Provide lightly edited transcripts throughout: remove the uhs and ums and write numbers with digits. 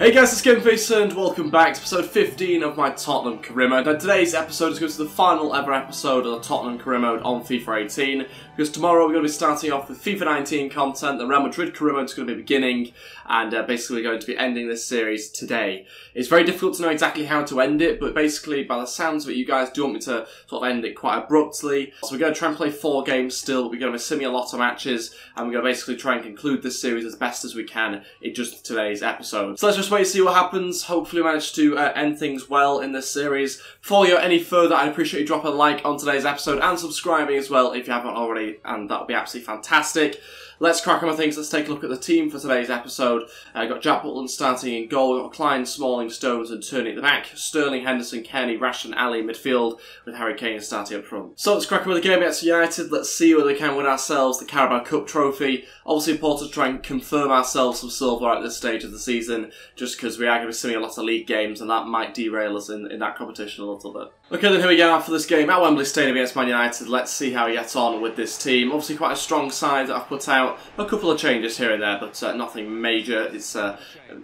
Hey guys, it's Ep15 and welcome back to episode 15 of my Tottenham career mode. Now today's episode is going to be the final ever episode of the Tottenham career mode on FIFA 18, because tomorrow we're going to be starting off with FIFA 19 content. The Real Madrid career mode is going to be beginning, and basically we're going to be ending this series today. It's very difficult to know exactly how to end it, but basically by the sounds of it you guys do want me to sort of end it quite abruptly. So we're going to try and play 4 games still, but we're going to be simming a lot of matches, and we're going to basically try and conclude this series as best as we can in just today's episode. So let's just wait and see what happens. Hopefully we manage to end things well in this series. Before we go any further, I'd appreciate you dropping a like on today's episode and subscribing as well if you haven't already, and that would be absolutely fantastic. Let's crack on with things. Let's take a look at the team for today's episode. Got Jack Butland starting in goal. We've got Klein, Smalling, Stones and Turney at the back. Sterling, Henderson, Kenny, Rashford, Ali in midfield with Harry Kane starting up front. So let's crack on with the game against United. Let's see whether we can win ourselves the Carabao Cup trophy. Obviously important to try and confirm ourselves some silver at this stage of the season, just because we are going to be seeing a lot of league games and that might derail us in that competition a little bit. Okay, then here we go for this game at Wembley Stadium against Man United. Let's see how we get on with this team. Obviously quite a strong side that I've put out. A couple of changes here and there, but nothing major. It's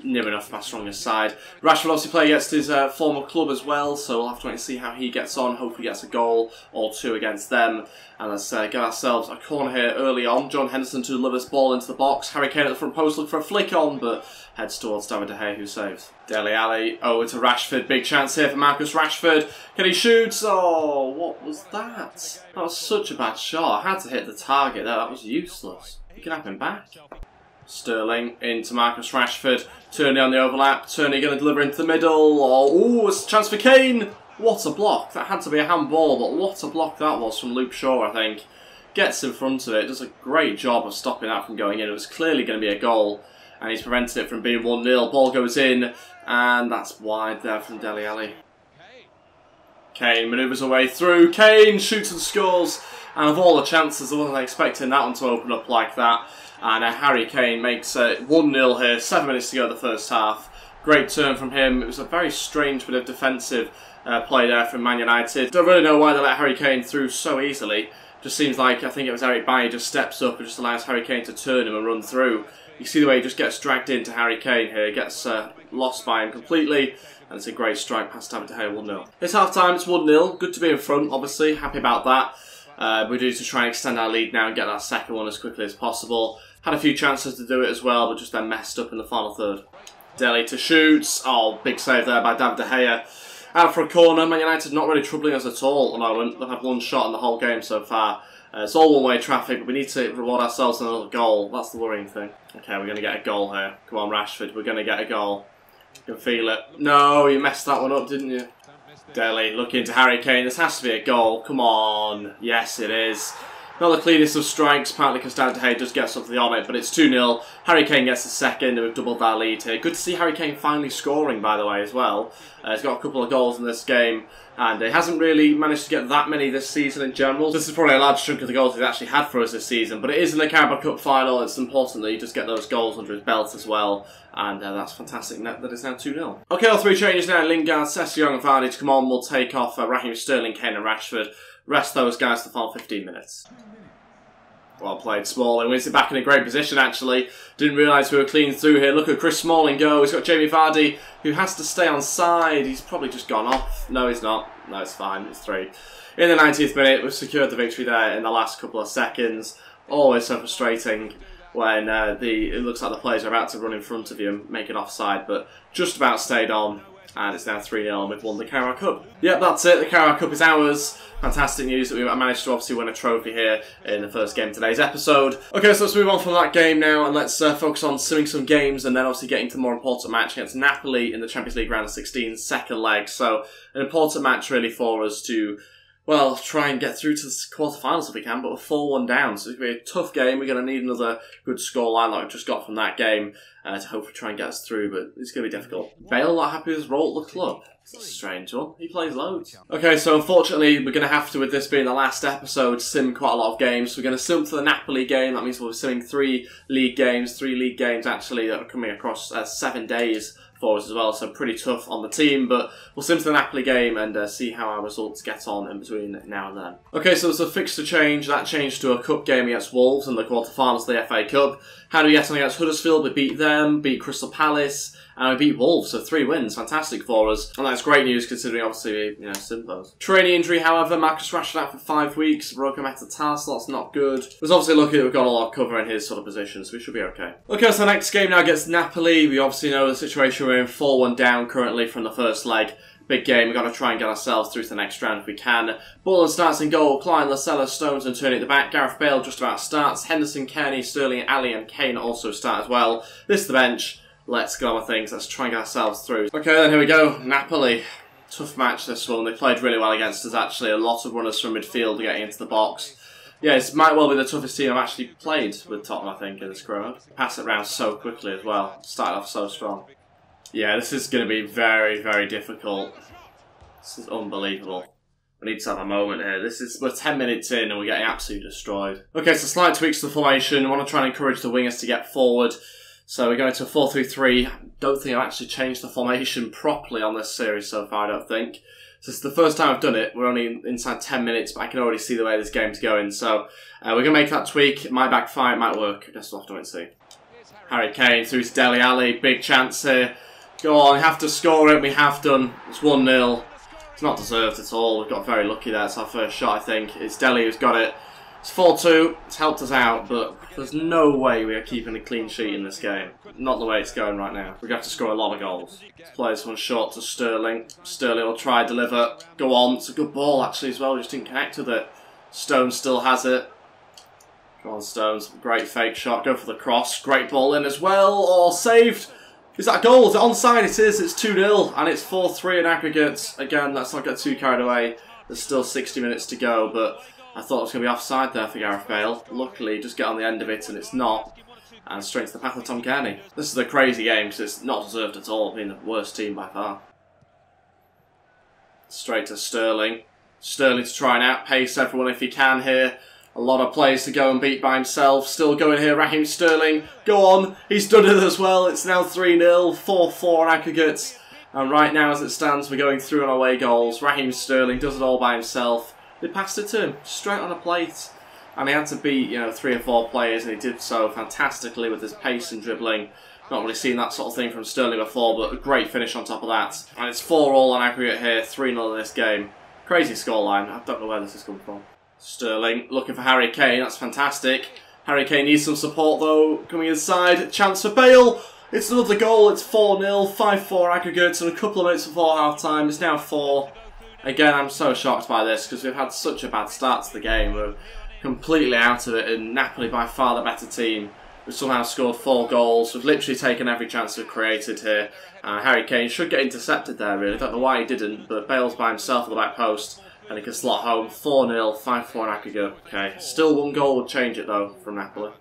near enough my strongest side. Rashford obviously playing against his former club as well, so we'll have to wait and see how he gets on. Hopefully gets a goal or 2 against them. And let's get ourselves a corner here early on. John Henderson to deliver this ball into the box. Harry Kane at the front post looking for a flick on, but heads towards David De Gea, who saves. Dele Alli over to Rashford. Big chance here for Marcus Rashford. Can he shoot? Oh, what was that? That was such a bad shot. I had to hit the target there. That was useless. You can have him back. Sterling into Marcus Rashford. Turney on the overlap. Turney going to deliver into the middle. Oh, it's a chance for Kane. What a block. That had to be a handball, but what a block that was from Luke Shaw, I think. Gets in front of it. Does a great job of stopping that from going in. It was clearly going to be a goal, and he's prevented it from being 1-0. Ball goes in, and that's wide there from Dele Alli. Kane manoeuvres away through. Kane shoots and scores, and of all the chances, I wasn't expecting that one to open up like that. And Harry Kane makes 1-0 here. 7 minutes to go in the first half. Great turn from him. It was a very strange bit of defensive play there from Man United. Don't really know why they let Harry Kane through so easily. Just seems like, I think it was Eric Bailly just steps up and just allows Harry Kane to turn him and run through. You see the way he just gets dragged into Harry Kane here, gets lost by him completely, and it's a great strike past David De Gea, 1-0. It's half time, it's 1-0, good to be in front, obviously, happy about that. We do need to try and extend our lead now and get that second one as quickly as possible. Had a few chances to do it as well, but just then messed up in the final third. Dele to shoot, oh, big save there by David De Gea. Out for a corner. Man United not really troubling us at all at the moment. They've had 1 shot in the whole game so far. It's all one-way traffic, but we need to reward ourselves with another goal. That's the worrying thing. Okay, we're going to get a goal here. Come on, Rashford. We're going to get a goal. You can feel it. No, you messed that one up, didn't you? Dele looking to Harry Kane. This has to be a goal. Come on. Yes, it is. Not the cleanest of strikes, partly because David De Gea does get something on it, but it's 2-0. Harry Kane gets the second, and we've doubled our lead here. Good to see Harry Kane finally scoring, by the way, as well. He's got a couple of goals in this game, and he hasn't really managed to get that many this season in general. This is probably a large chunk of the goals he's actually had for us this season, but it is in the Carabao Cup final. It's important that he just get those goals under his belt as well, and that's fantastic. That is now 2-0. Okay, all 3 changes now. Lingard, Sessegnon and Vardy to come on. We'll take off Raheem Sterling, Kane and Rashford. Rest those guys to the final 15 minutes. Well played, Smalling. Wins it back in a great position, actually. Didn't realise we were clean through here. Look at Chris Smalling go. He's got Jamie Vardy, who has to stay on side. He's probably just gone off. No, he's not. No, it's fine. It's 3. In the 90th minute, we've secured the victory there in the last couple of seconds. Always so frustrating when it looks like the players are about to run in front of you and make an offside, but just about stayed on. And it's now 3-0 and we've won the Carabao Cup. Yep, that's it. The Carabao Cup is ours. Fantastic news that we managed to obviously win a trophy here in the first game of today's episode. Okay, so let's move on from that game now and let's focus on simming some games and then obviously getting to the more important match against Napoli in the Champions League round of 16, second leg. So an important match really for us to, well, try and get through to the quarterfinals if we can, but we're 4-1 down, so it's going to be a tough game. We're going to need another good scoreline like we just got from that game to hopefully try and get us through, but it's going to be difficult. Bale not happy with his role at the club. It's a strange one. He plays loads. Okay, so unfortunately we're going to have to, with this being the last episode, sim quite a lot of games. We're going to sim for the Napoli game. That means we'll be simming 3 league games actually that are coming across 7 days for us as well, so pretty tough on the team, but we'll sim to the Napoli game and see how our results get on in between now and then. Okay, so there's a fixture change. That changed to a cup game against Wolves in the quarterfinals of the FA Cup. How do we get on against Huddersfield? We beat them, beat Crystal Palace, and we beat Wolves, so 3 wins. Fantastic for us. And that's great news considering, obviously, you know, Simpos. Training injury, however, Marcus Rashford out for 5 weeks. Broken metatarsal, that's not good. It was obviously lucky that we've got a lot of cover in his sort of position, so we should be okay. Okay, so the next game now against Napoli. We obviously know the situation we're in, 4-1 down currently from the first leg. Big game, we've got to try and get ourselves through to the next round if we can. Ball starts in goal, Klein, Lascelles, Stones and Turney at the back. Gareth Bale just about starts. Henderson, Kearney, Sterling, Ali and Kane also start as well. This is the bench. Let's go on with things. Let's try and get ourselves through. Okay, then here we go. Napoli. Tough match this one. They played really well against us actually. A lot of runners from midfield getting into the box. Yeah, it might well be the toughest team I've actually played with Tottenham, I think, in this career. Pass it around so quickly as well. Started off so strong. Yeah, this is going to be very, very difficult. This is unbelievable. We need to have a moment here. We're 10 minutes in and we're getting absolutely destroyed. Okay, so slight tweaks to the formation. I want to try and encourage the wingers to get forward. So we're going to a 4-3-3. Don't think I've actually changed the formation properly on this series so far, I don't think. This is the first time I've done it. We're only inside 10 minutes, but I can already see the way this game's going. So we're going to make that tweak. It might backfire, it might work. I guess we'll have to wait and see. Harry Kane through to Dele Alli. Big chance here. Go on, we have to score it. We have done. It's 1-0. It's not deserved at all. We've got very lucky there. It's our first shot, I think. It's Dele who's got it. It's 4-2. It's helped us out, but there's no way we are keeping a clean sheet in this game. Not the way it's going right now. We're going to have to score a lot of goals. Let's play this one short to Sterling. Sterling will try deliver. Go on. It's a good ball, actually, as well. We just didn't connect with it. Stones still has it. Go on, Stones. Great fake shot. Go for the cross. Great ball in as well. Oh, saved. Is that a goal? Is it onside? It is. It's 2-0 and it's 4-3 in aggregate. Again, let's not get too carried away. There's still 60 minutes to go, but I thought it was going to be offside there for Gareth Bale. Luckily, just get on the end of it and it's not. And straight to the path of Tom Kearney. This is a crazy game because it's not deserved at all, being the worst team by far. Straight to Sterling. Sterling to try and outpace everyone if he can here. A lot of players to go and beat by himself. Still going here, Raheem Sterling. Go on, he's done it as well. It's now 3-0, 4-4 in aggregates. And right now, as it stands, we're going through on away goals. Raheem Sterling does it all by himself. They passed it to him, straight on a plate. And he had to beat, 3 or 4 players, and he did so fantastically with his pace and dribbling. Not really seen that sort of thing from Sterling before, but a great finish on top of that. And it's 4-all on aggregate here, 3-0 in this game. Crazy scoreline. I don't know where this is coming from. Sterling looking for Harry Kane, that's fantastic. Harry Kane needs some support though, coming inside, chance for Bale, it's another goal, it's 4-0, 5-4 aggregates and a couple of minutes before half time, it's now 4. Again, I'm so shocked by this because we've had such a bad start to the game, we're completely out of it and Napoli by far the better team. We've somehow scored 4 goals, we've literally taken every chance we've created here. Harry Kane should get intercepted there really, don't know why he didn't, but Bale's by himself at the back post. And he can slot home 4-0, 5-4 in aggregate. Okay, still 1 goal would change it though from Napoli.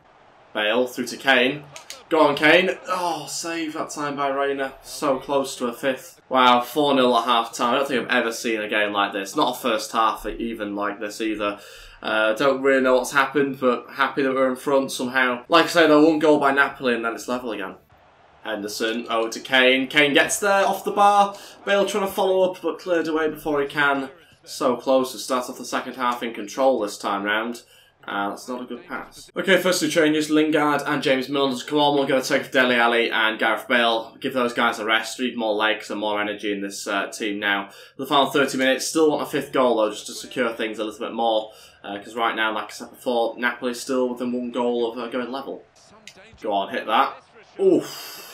Bale through to Kane. Go on, Kane. Oh, save that time by Reina. So close to a 5th. Wow, 4-0 at half time. I don't think I've ever seen a game like this. Not a first half even like this either. Don't really know what's happened, but happy that we're in front somehow. Like I say though, 1 goal by Napoli and then it's level again. Henderson over to Kane. Kane gets there off the bar. Bale trying to follow up, but cleared away before he can. So close to start off the second half in control this time round. That's not a good pass. Okay, first 2 changes. Lingard and James Milner to come on. We're going to take Dele Alli and Gareth Bale. Give those guys a rest. We need more legs and more energy in this team now. For the final 30 minutes, still want a 5th goal though, just to secure things a little bit more. Because right now, like I said before, Napoli's still within 1 goal of going level. Go on, hit that. Oof.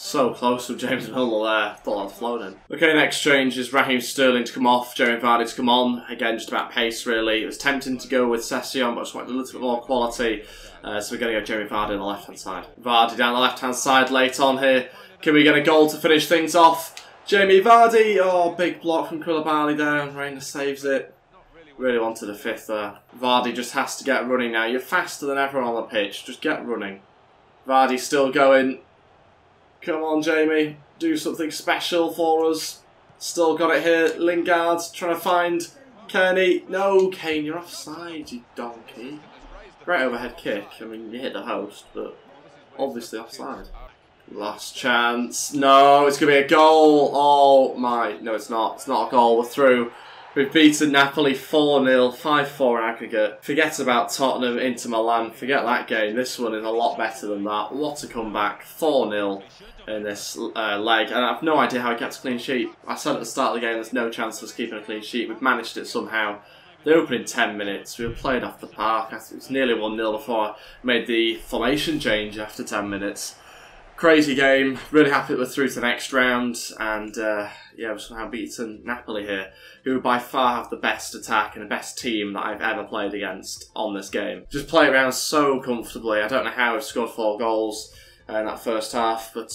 So close with James Milner there. Thought I'd flown in. Okay, next change is Raheem Sterling to come off, Jamie Vardy to come on. Again, just about pace really. It was tempting to go with Session, but I just wanted a little bit more quality. So we're going to go Jamie Vardy on the left-hand side. Vardy down the left-hand side late on here. Can we get a goal to finish things off? Jamie Vardy. Oh, big block from Koulibaly there. Reina saves it. Really wanted a 5th there. Vardy just has to get running now. You're faster than everyone on the pitch. Just get running. Vardy still going. Come on, Jamie. Do something special for us. Still got it here. Lingard trying to find Kearney. No, Kane, you're offside, you donkey. Great overhead kick. I mean, you hit the post, but obviously offside. Last chance. No, it's going to be a goal. Oh, my. No, it's not. It's not a goal. We're through. We've beaten Napoli 4-0, 5-4 aggregate. Forget about Tottenham, Inter Milan, forget that game. This one is a lot better than that. What a comeback, 4-0 in this leg. And I have no idea how he gets a clean sheet. I said at the start of the game there's no chance of us keeping a clean sheet. We've managed it somehow. The opening 10 minutes, we were played off the park. It was nearly 1-0 before I made the formation change after 10 minutes. Crazy game, really happy that we're through to the next round, and yeah, we've somehow beaten Napoli here, who by far have the best attack and the best team that I've ever played against on this game. Just play it around so comfortably. I don't know how we've scored 4 goals in that first half, but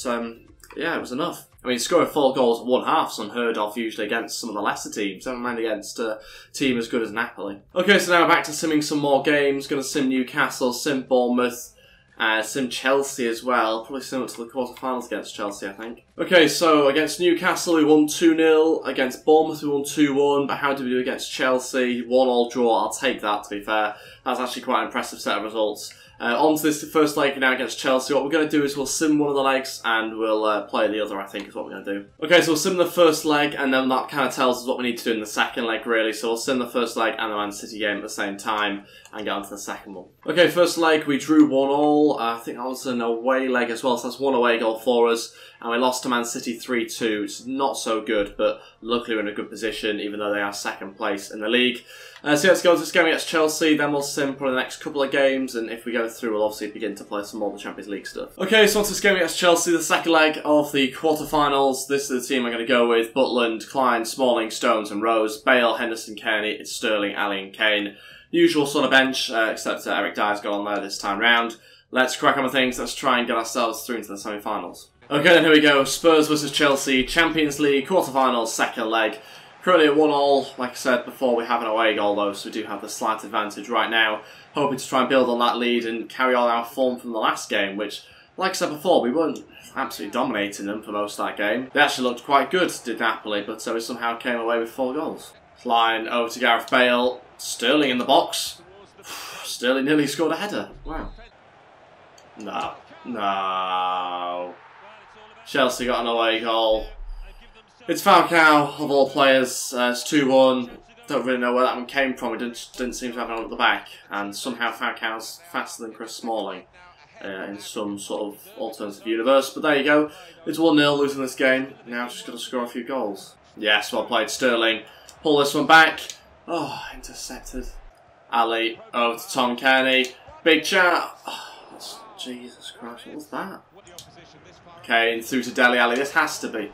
yeah, it was enough. I mean, scoring 4 goals at one half is unheard of usually against some of the lesser teams, never mind against a team as good as Napoli. Okay, so now back to simming some more games. Going to sim Newcastle, sim Bournemouth, sim Chelsea as well. Probably similar to the quarterfinals against Chelsea, I think. Okay, so against Newcastle we won 2-0. Against Bournemouth we won 2-1. But how did we do against Chelsea? 1-1 draw. I'll take that, to be fair. That's actually quite an impressive set of results. On to this first leg now against Chelsea. What we're going to do is we'll sim one of the legs and we'll play the other, I think, is what we're going to do. Okay, so we'll sim the first leg and then that kind of tells us what we need to do in the second leg, really. So we'll sim the first leg and the Man City game at the same time and get on to the second one. Okay, first leg, we drew 1-1. I think that was an away leg as well, so that's 1 away goal for us. And we lost to Man City 3-2. It's not so good, but luckily we're in a good position, even though they are second place in the league. So let's go into this game against Chelsea, then we'll sim for the next couple of games, and if we go through, we'll obviously begin to play some more of the Champions League stuff. Okay, so on to this game against Chelsea, the second leg of the quarterfinals. This is the team I'm going to go with: Butland, Klein, Smalling, Stones and Rose, Bale, Henderson, Kearney, it's Sterling, Ali and Kane. Usual sort of bench, except Eric Dyer's got on there this time round. Let's crack on with things, let's try and get ourselves through into the semi-finals. Okay, then here we go, Spurs versus Chelsea, Champions League, quarterfinals, second leg. Currently at 1-1, like I said before, we have an away goal though, so we do have the slight advantage right now. Hoping to try and build on that lead and carry on our form from the last game, which, like I said before, we weren't absolutely dominating them for most of that game. They actually looked quite good, did Napoli, but we somehow came away with 4 goals. Klein over to Gareth Bale, Sterling in the box. Sterling nearly scored a header, wow. No. Chelsea got an away goal. It's Falcao, of all players. It's 2-1. Don't really know where that one came from. It didn't seem to have one at the back. And somehow Falcao's faster than Chris Smalling in some sort of alternative universe. But there you go. It's 1-0, losing this game. Now just got to score a few goals. Yes, well played, Sterling. Pull this one back. Oh, intercepted. Ali over to Tom Kearney. Big chat. Oh, Jesus Christ, what was that? Kane through to Dele Alli. This has to be.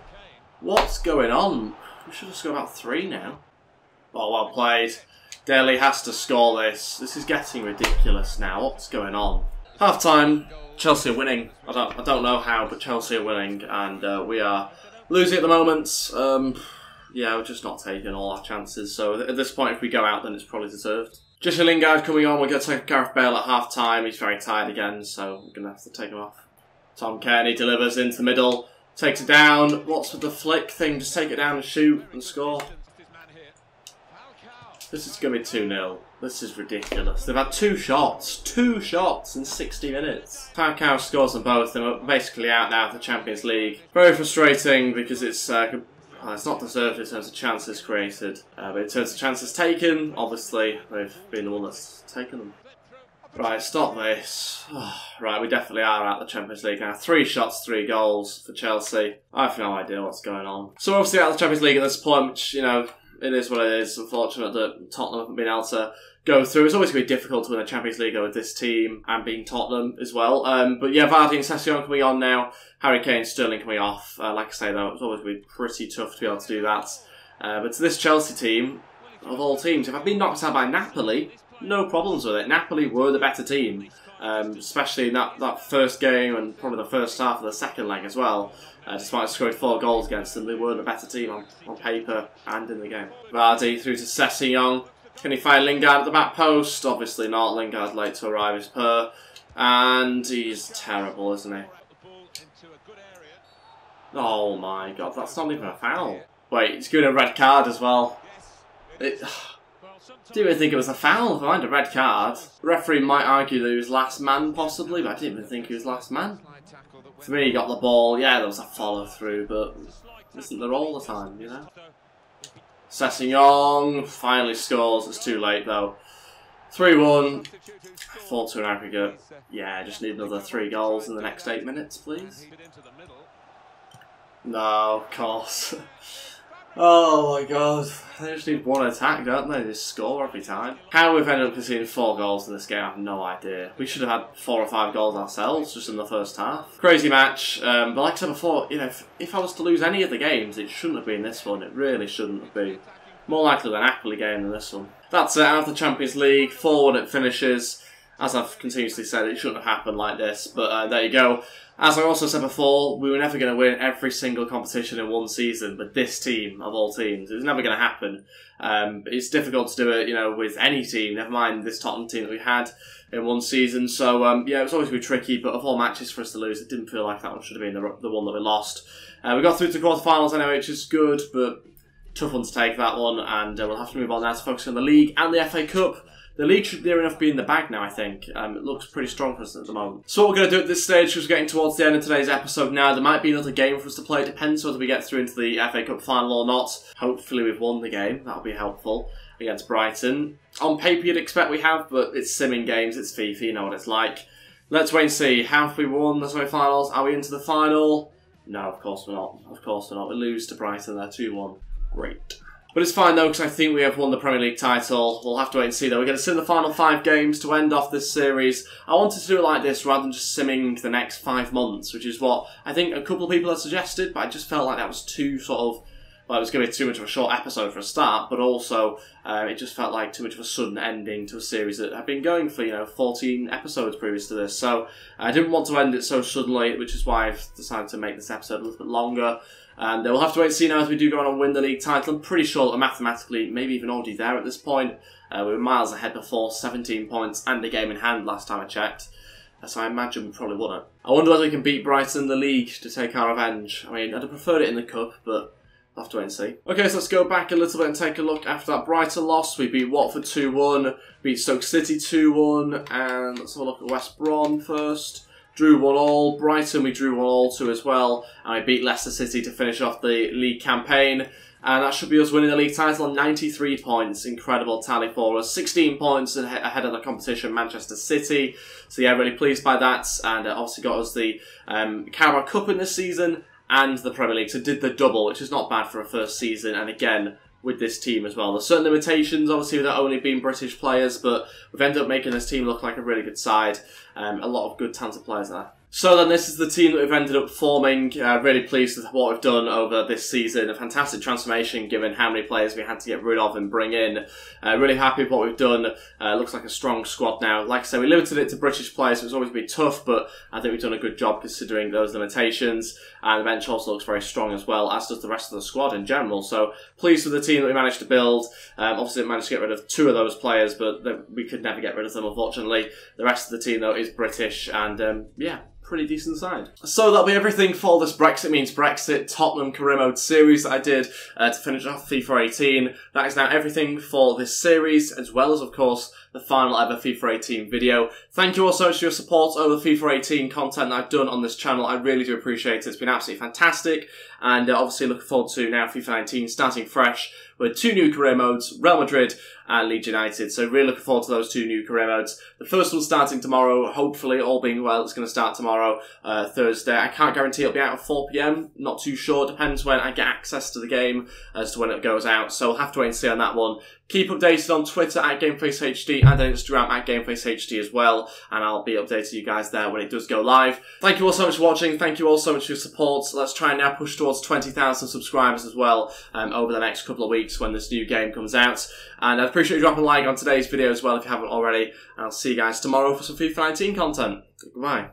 What's going on? We should have scored about 3 now. Oh, well played. Dele has to score this. This is getting ridiculous now. What's going on? Half time. Chelsea are winning. I don't know how, but Chelsea are winning, and we are losing at the moment. Yeah, we're just not taking all our chances. So at this point, if we go out, then it's probably deserved. Jesse Lingard coming on. We're going to take Gareth Bale at half time. He's very tired again, so we're going to have to take him off. Tom Kearney delivers into the middle. Takes it down. What's with the flick thing? Just take it down and shoot and score. This is going to be 2-0. This is ridiculous. They've had 2 shots. 2 shots in 60 minutes. Falcao scores them both and we're basically out now of the Champions League. Very frustrating because it's not deserved in terms of chances created. But in terms of chances taken, obviously, they've been the one that's taken them. Right, stop this. Oh, right, we definitely are out of the Champions League now. 3 shots, 3 goals for Chelsea. I have no idea what's going on. So we're obviously out of the Champions League at this point, which, you know, it is what it is. Unfortunate that Tottenham haven't been able to go through. It's always going to be difficult to win the Champions League with this team and being Tottenham as well. But yeah, Vardy and Sessegnon coming on now. Harry Kane, Sterling coming off. Like I say though, it's always going to be pretty tough to be able to do that. But to this Chelsea team, of all teams, if I've been knocked out by Napoli, no problems with it. Napoli were the better team, especially in that first game and probably the first half of the second leg as well. Despite scoring 4 goals against them, they were the better team on paper and in the game. Vardy through to Sessegnon. Can he find Lingard at the back post? Obviously not. Lingard late to arrive as per. And he's terrible, isn't he? Oh my god, that's not even a foul. Wait, he's giving a red card as well. I didn't even think it was a foul, never mind a red card. The referee might argue that he was last man, possibly, but I didn't even think he was last man. For me, he got the ball, yeah, there was a follow through, but isn't there all the time, you know? Sessegnon finally scores. It's too late though. 3-1. 4-2 in aggregate. Yeah, I just need another 3 goals in the next 8 minutes, please. No, of course. Oh my god. They just need one attack, don't they? They just score every time. How we've ended up conceding 4 goals in this game, I have no idea. We should have had 4 or 5 goals ourselves just in the first half. Crazy match. But like I said before, you know, if I was to lose any of the games, it shouldn't have been this one. It really shouldn't have been. More likely the Napoli game than this one. That's it, out of the Champions League. 4-1 it finishes. As I've continuously said, it shouldn't have happened like this, but there you go. As I also said before, we were never going to win every single competition in one season, but this team, of all teams, it was never going to happen. It's difficult to do it, you know, with any team, never mind this Tottenham team that we had in one season. So, yeah, it was always going to be tricky, but of all matches for us to lose, it didn't feel like that one should have been the one that we lost. We got through to the quarterfinals anyway, which is good, but tough one to take, that one, and we'll have to move on now to focus on the league and the FA Cup. The league should near enough be in the bag now, I think. It looks pretty strong for us at the moment. So what we're going to do at this stage, because we're getting towards the end of today's episode now, there might be another game for us to play. It depends whether we get through into the FA Cup final or not. Hopefully we've won the game. That'll be helpful against Brighton. On paper you'd expect we have, but it's simming games, it's FIFA, you know what it's like. Let's wait and see. How have we won the semi-finals? Are we into the final? No, of course we're not. Of course we're not. We lose to Brighton there, 2-1. Great. But it's fine though, because I think we have won the Premier League title. We'll have to wait and see though. We're going to sim the final 5 games to end off this series. I wanted to do it like this rather than just simming the next 5 months, which is what I think a couple of people had suggested, but I just felt like that was too sort of, well, it was going to be too much of a short episode for a start, but also it just felt like too much of a sudden ending to a series that had been going for, you know, 14 episodes previous to this. So I didn't want to end it so suddenly, which is why I've decided to make this episode a little bit longer. And we'll have to wait and see now as we do go on and win the league title. I'm pretty sure that we're mathematically maybe even already there at this point. We were miles ahead before, 17 points and a game in hand last time I checked. So I imagine we probably won it. I wonder whether we can beat Brighton in the league to take our revenge. I mean, I'd have preferred it in the cup, but we'll have to wait and see. Okay, so let's go back a little bit and take a look after that Brighton loss. We beat Watford 2-1, beat Stoke City 2-1, and let's have a look at West Brom first. Drew 1-1, Brighton we drew 1-1 too as well, and we beat Leicester City to finish off the league campaign. And that should be us winning the league title on 93 points. Incredible tally for us. 16 points ahead of the competition, Manchester City. So yeah, really pleased by that. And it obviously got us the Carabao Cup in this season and the Premier League. So did the double, which is not bad for a first season. And again, with this team as well. There's certain limitations, obviously, with it only being British players, but we've ended up making this team look like a really good side. A lot of good talented players there. So then this is the team that we've ended up forming. Really pleased with what we've done over this season. A fantastic transformation given how many players we had to get rid of and bring in. Really happy with what we've done. Looks like a strong squad now. Like I said, we limited it to British players, so it's always been tough, but I think we've done a good job considering those limitations. And the bench also looks very strong as well, as does the rest of the squad in general. So pleased with the team that we managed to build. Obviously, we managed to get rid of 2 of those players, but we could never get rid of them, unfortunately. The rest of the team, though, is British, and yeah, pretty decent side. So that'll be everything for this Brexit Means Brexit Tottenham Career Mode series that I did to finish off FIFA 18. That is now everything for this series, as well as, of course, the final ever FIFA 18 video. Thank you all so much for your support over the FIFA 18 content that I've done on this channel. I really do appreciate it. It's been absolutely fantastic. And obviously looking forward to now FIFA 19 starting fresh with 2 new career modes, Real Madrid and Leeds United. So really looking forward to those 2 new career modes. The first one's starting tomorrow. Hopefully, all being well, it's going to start tomorrow, Thursday. I can't guarantee it'll be out at 4 PM. Not too sure. Depends when I get access to the game as to when it goes out. So we'll have to wait and see on that one. Keep updated on Twitter at GamefaceHD and on Instagram at GamefaceHD as well. And I'll be updating you guys there when it does go live. Thank you all so much for watching. Thank you all so much for your support. Let's try and now push towards 20,000 subscribers as well over the next couple of weeks when this new game comes out. And I'd appreciate you dropping a like on today's video as well if you haven't already. And I'll see you guys tomorrow for some FIFA 19 content. Goodbye.